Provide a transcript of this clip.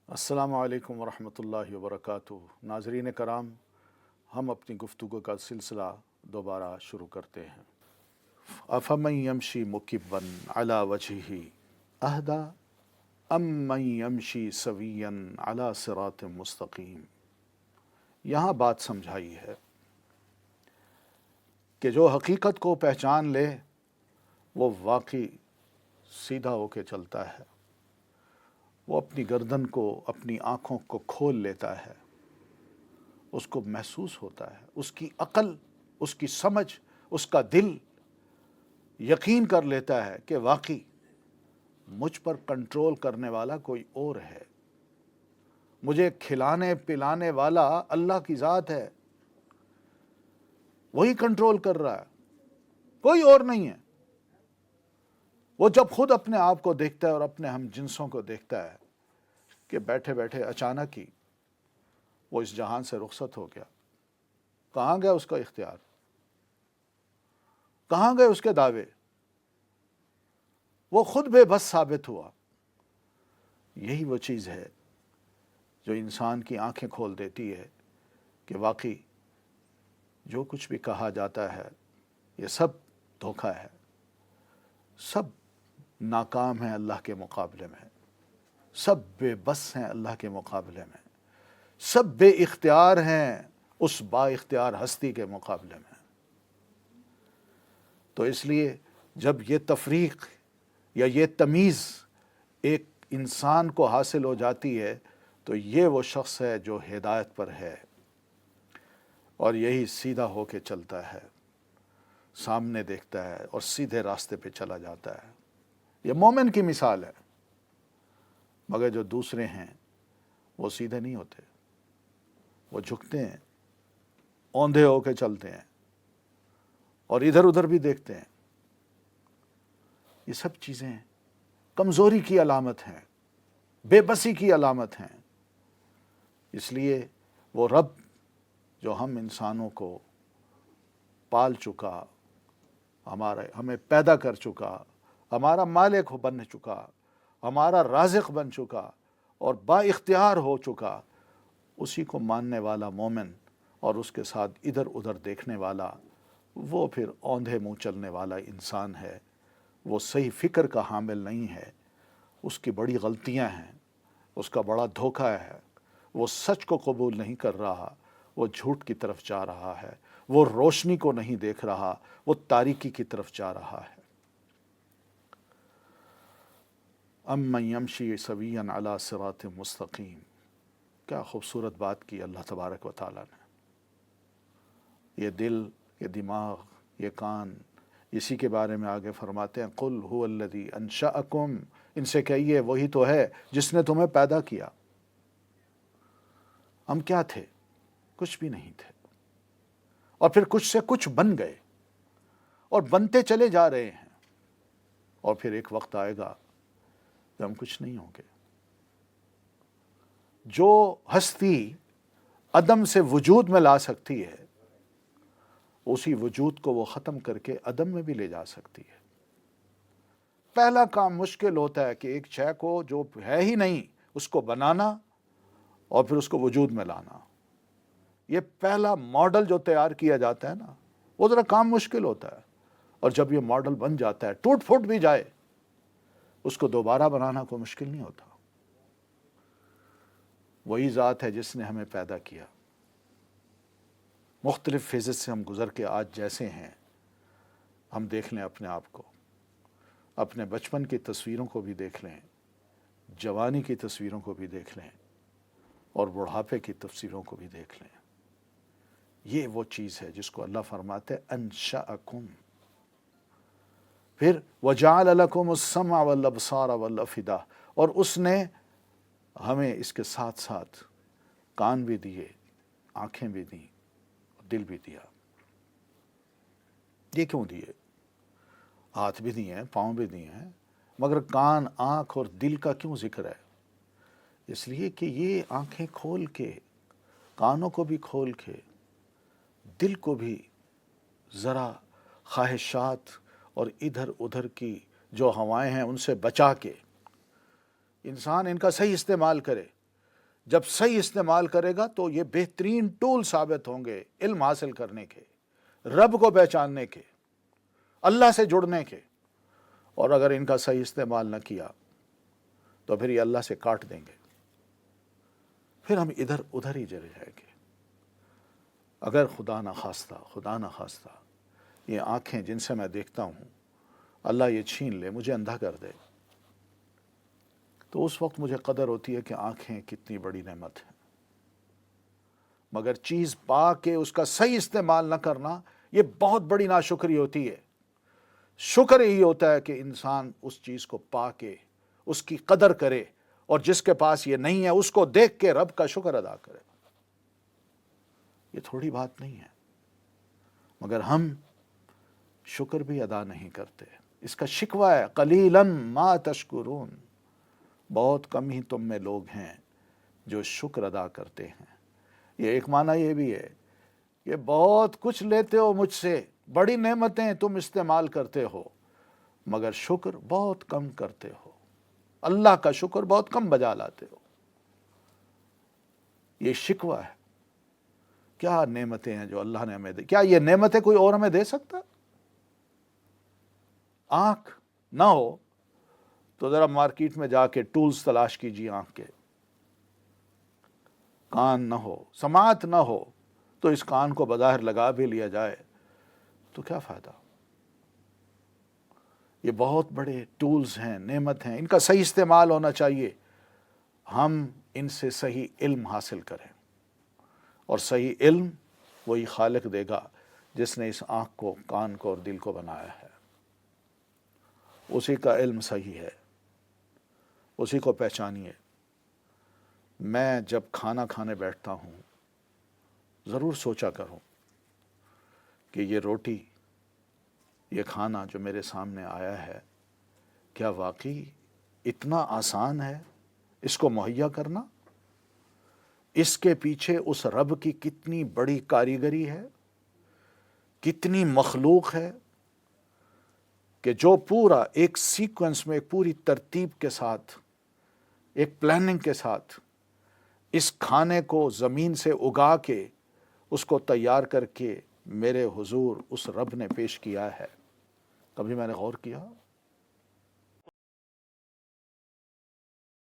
السلام علیکم ورحمۃ اللہ وبرکاتہ۔ ناظرین کرام، ہم اپنی گفتگو کا سلسلہ دوبارہ شروع کرتے ہیں۔ افمن یمشی مکبا علی وجہہ اہدی ام من یمشی سویا علی صراط مستقیم۔ یہاں بات سمجھائی ہے کہ جو حقیقت کو پہچان لے وہ واقعی سیدھا ہو کے چلتا ہے، وہ اپنی گردن کو، اپنی آنکھوں کو کھول لیتا ہے، اس کو محسوس ہوتا ہے، اس کی عقل، اس کی سمجھ، اس کا دل یقین کر لیتا ہے کہ واقعی مجھ پر کنٹرول کرنے والا کوئی اور ہے، مجھے کھلانے پلانے والا اللہ کی ذات ہے، وہی کنٹرول کر رہا ہے، کوئی اور نہیں ہے۔ وہ جب خود اپنے آپ کو دیکھتا ہے اور اپنے ہم جنسوں کو دیکھتا ہے کہ بیٹھے بیٹھے اچانک ہی وہ اس جہان سے رخصت ہو گیا، کہاں گیا اس کا اختیار، کہاں گئے اس کے دعوے، وہ خود بے بس ثابت ہوا۔ یہی وہ چیز ہے جو انسان کی آنکھیں کھول دیتی ہے کہ واقعی جو کچھ بھی کہا جاتا ہے یہ سب دھوکہ ہے، سب ناکام ہیں اللہ کے مقابلے میں، سب بے بس ہیں اللہ کے مقابلے میں، سب بے اختیار ہیں اس با اختیار ہستی کے مقابلے میں۔ تو اس لیے جب یہ تفریق یا یہ تمیز ایک انسان کو حاصل ہو جاتی ہے تو یہ وہ شخص ہے جو ہدایت پر ہے اور یہی سیدھا ہو کے چلتا ہے، سامنے دیکھتا ہے اور سیدھے راستے پہ چلا جاتا ہے۔ یہ مومن کی مثال ہے، مگر جو دوسرے ہیں وہ سیدھے نہیں ہوتے، وہ جھکتے ہیں، اوندھے ہو کے چلتے ہیں اور ادھر ادھر بھی دیکھتے ہیں۔ یہ سب چیزیں کمزوری کی علامت ہیں، بے بسی کی علامت ہیں۔ اس لیے وہ رب جو ہم انسانوں کو پال چکا، ہمیں پیدا کر چکا، ہمارا مالک بن چکا، ہمارا رازق بن چکا اور با اختیار ہو چکا، اسی کو ماننے والا مومن اور اس کے ساتھ ادھر ادھر دیکھنے والا وہ پھر اوندھے منہ چلنے والا انسان ہے، وہ صحیح فکر کا حامل نہیں ہے، اس کی بڑی غلطیاں ہیں، اس کا بڑا دھوکہ ہے، وہ سچ کو قبول نہیں کر رہا، وہ جھوٹ کی طرف جا رہا ہے، وہ روشنی کو نہیں دیکھ رہا، وہ تاریکی کی طرف جا رہا ہے۔ امن یمشی سویا علی صراط مستقیم، کیا خوبصورت بات کی اللہ تبارک و تعالیٰ نے۔ یہ دل، یہ دماغ، یہ کان، اسی کے بارے میں آگے فرماتے ہیں قل هو الذی انشأکم، ان سے کہیے وہی تو ہے جس نے تمہیں پیدا کیا۔ ہم کیا تھے؟ کچھ بھی نہیں تھے، اور پھر کچھ سے کچھ بن گئے اور بنتے چلے جا رہے ہیں، اور پھر ایک وقت آئے گا کہ ہم کچھ نہیں ہوں گے۔ جو ہستی عدم سے وجود میں لا سکتی ہے اسی وجود کو وہ ختم کر کے عدم میں بھی لے جا سکتی ہے۔ پہلا کام مشکل ہوتا ہے کہ ایک شے کو جو ہے ہی نہیں اس کو بنانا اور پھر اس کو وجود میں لانا۔ یہ پہلا ماڈل جو تیار کیا جاتا ہے نا، وہ ذرا کام مشکل ہوتا ہے، اور جب یہ ماڈل بن جاتا ہے، ٹوٹ پھوٹ بھی جائے، اس کو دوبارہ بنانا کوئی مشکل نہیں ہوتا۔ وہی ذات ہے جس نے ہمیں پیدا کیا۔ مختلف فیزز سے ہم گزر کے آج جیسے ہیں، ہم دیکھ لیں اپنے آپ کو، اپنے بچپن کی تصویروں کو بھی دیکھ لیں، جوانی کی تصویروں کو بھی دیکھ لیں، اور بڑھاپے کی تصویروں کو بھی دیکھ لیں۔ یہ وہ چیز ہے جس کو اللہ فرماتے ہیں انشأکم، پھر وجعل لکم السمع والابصار والافئدہ، اور اس نے ہمیں اس کے ساتھ ساتھ کان بھی دیے، آنکھیں بھی دیں، دل بھی دیا۔ یہ کیوں دیے؟ ہاتھ بھی دیے ہیں، پاؤں بھی دیے ہیں، مگر کان، آنکھ اور دل کا کیوں ذکر ہے؟ اس لیے کہ یہ آنکھیں کھول کے، کانوں کو بھی کھول کے، دل کو بھی ذرا خواہشات اور ادھر ادھر کی جو ہوائیں ہیں ان سے بچا کے انسان ان کا صحیح استعمال کرے، جب صحیح استعمال کرے گا تو یہ بہترین ٹول ثابت ہوں گے علم حاصل کرنے کے، رب کو پہچاننے کے، اللہ سے جڑنے کے۔ اور اگر ان کا صحیح استعمال نہ کیا تو پھر یہ اللہ سے کاٹ دیں گے، پھر ہم ادھر ادھر ہی چلے جائیں گے۔ اگر خدا نہ خواستہ یہ آنکھیں جن سے میں دیکھتا ہوں اللہ یہ چھین لے، مجھے اندھا کر دے، تو اس وقت مجھے قدر ہوتی ہے کہ آنکھیں کتنی بڑی نعمت ہے۔ مگر چیز پا کے اس کا صحیح استعمال نہ کرنا یہ بہت بڑی ناشکری ہوتی ہے۔ شکر یہی ہوتا ہے کہ انسان اس چیز کو پا کے اس کی قدر کرے، اور جس کے پاس یہ نہیں ہے اس کو دیکھ کے رب کا شکر ادا کرے۔ یہ تھوڑی بات نہیں ہے، مگر ہم شکر بھی ادا نہیں کرتے۔ اس کا شکوہ ہے قلیلاً ما تشکرون، بہت کم ہی تم میں لوگ ہیں جو شکر ادا کرتے ہیں۔ یہ ایک معنی یہ بھی ہے کہ بہت کچھ لیتے ہو مجھ سے، بڑی نعمتیں تم استعمال کرتے ہو، مگر شکر بہت کم کرتے ہو، اللہ کا شکر بہت کم بجا لاتے ہو۔ یہ شکوہ ہے۔ کیا نعمتیں ہیں جو اللہ نے ہمیں دی، کیا یہ نعمتیں کوئی اور ہمیں دے سکتا؟ آنکھ نہ ہو تو ذرا مارکیٹ میں جا کے ٹولز تلاش کیجیے آنکھ کے۔ کان نہ ہو، سماعت نہ ہو، تو اس کان کو بظاہر لگا بھی لیا جائے تو کیا فائدہ؟ یہ بہت بڑے ٹولز ہیں، نعمت ہیں، ان کا صحیح استعمال ہونا چاہیے۔ ہم ان سے صحیح علم حاصل کریں، اور صحیح علم وہی خالق دے گا جس نے اس آنکھ کو، کان کو اور دل کو بنایا ہے۔ اسی کا علم صحیح ہے، اسی کو پہچانیے۔ میں جب کھانا کھانے بیٹھتا ہوں ضرور سوچا کروں کہ یہ روٹی، یہ کھانا جو میرے سامنے آیا ہے، کیا واقعی اتنا آسان ہے اس کو مہیا کرنا؟ اس کے پیچھے اس رب کی کتنی بڑی کاریگری ہے، کتنی مخلوق ہے، کہ جو پورا ایک سیکوینس میں، ایک پوری ترتیب کے ساتھ، ایک پلاننگ کے ساتھ اس کھانے کو زمین سے اگا کے اس کو تیار کر کے میرے حضور اس رب نے پیش کیا ہے۔ کبھی میں نے غور کیا